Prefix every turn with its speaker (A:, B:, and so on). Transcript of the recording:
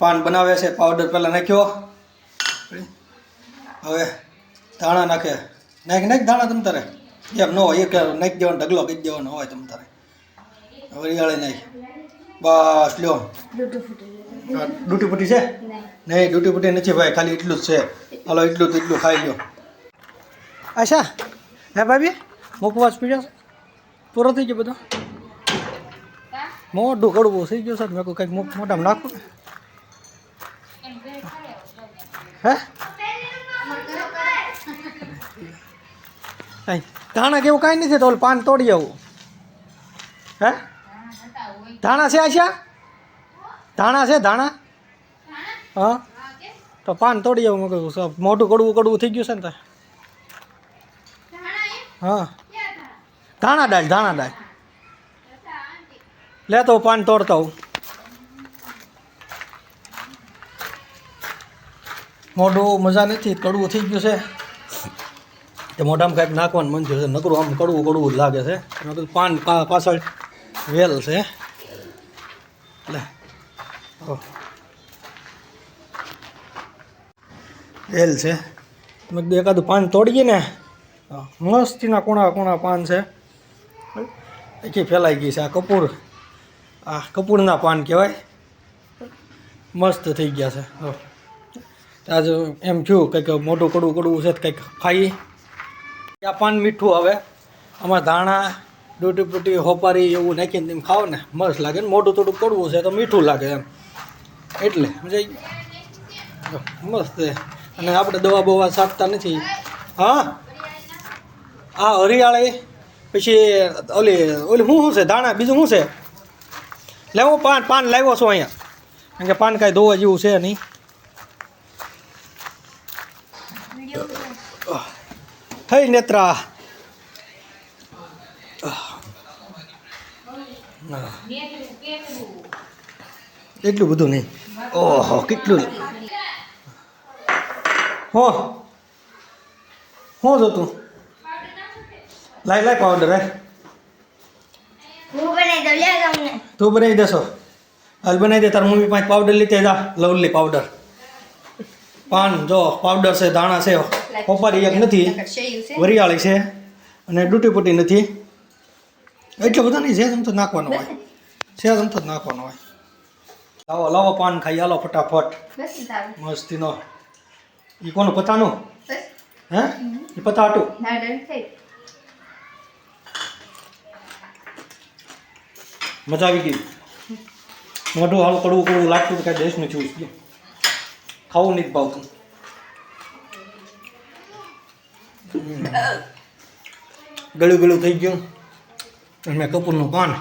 A: પાન બનાવે છે. પાવડર પહેલાં નાખ્યો, હવે ધાણા નાખે. નાખ ધાણા તમ તારે એમ ન હોય, એક નાખી દેવાનો, ઢગલો કરી દેવાનો હોય તમ તારે. વરિયાળી નાખ, બસ લ્યો. ડૂટી પૂટી છે? નહીં, ડૂટી પૂટી નથી ભાઈ, ખાલી એટલું જ છે. હાલો એટલું તો એટલું ખાઈ લ્યો. અચ્છા હે ભાભી, મુખવાસ પીડ્યો છે? પૂરો થઈ ગયો બધો? મોઢું કડવું થઈ ગયું સર, મેં કોઈ કંઈક મોઢામાં નાખું ને. હે ધાણા કેવું કાંઈ નથી, તો ઓલું પાન તોડી આવું. હે ધાણા છે? આશા ધાણા છે? ધાણા હા, તો પાન તોડી આવું. મેં કહ્યું મોઢું કડવું થઈ ગયું છે ને તાર. હા ધાણા દાળ લે તો પાન તોડતા હું. મોઢું મજા નથી, કડવું થઈ ગયું છે. તે મોઢામાં કાંઈક નાખવાનું મન થયું છે, નકરું આમ કડવું જ લાગે છે. પાન પાછળ વેલ છે. લે વેલ છે, એકાદું પાન તોડીએ ને. મસ્તીના કોણા પાન છે, આખી ફેલાઈ ગઈ છે. આ કપૂરના પાન કહેવાય. મસ્ત થઈ ગયા છે. આજે એમ થયું કંઈક મોઢું કડવું છે, કંઈક ખાઈ. આ પાન મીઠું આવે. આમાં ધાણા, ડૂટી પૂટી, હોપારી એવું નાખીને તમે ખાઓ ને મસ્ત લાગે ને. મોઢું થોડું કડવું છે તો મીઠું લાગે એમ, એટલે મસ્ત. અને આપણે દવા બવા છાંટતા નથી. હા આ હરિયાળી, પછી ઓલી શું છે ધાણા, બીજું શું છે? લે હું પાન લાવ્યો છું અહીંયા, કારણ કે પાન કાંઈ ધોવા જેવું છે નહીં. થઈ નેત્રા એટલું બધું નહીં. ઓહો કેટલું. શું જોતું? લાય પાવડર. હે તું બનાવી દેશો? હાલ બનાવી દે. તાર મમ્મી પાંચ પાવડર લીધે જા. Lovely powder. પાન જો પાવડર છે, ધાણા છે, હોપારી એક નથી, વરિયાળી છે, અને ડૂટી પૂટી નથી. એટલું બધું નહીં. છે સમતો નાખવાનો હોય, છે સમતો નાખવાનો હોય. લાવો પાન ખાઈ હાલો ફટાફટ. મસ્તીનો. એ કોનું પતાનું? હે એ પતાટું. મજા આવી ગઈ. મોઢું હાલ કડવું લાગતું કાંઈ દેશનું છું. ખાવું નહીં ભાવતું. ગળું થઈ ગયું. મેં કપૂરનું પાન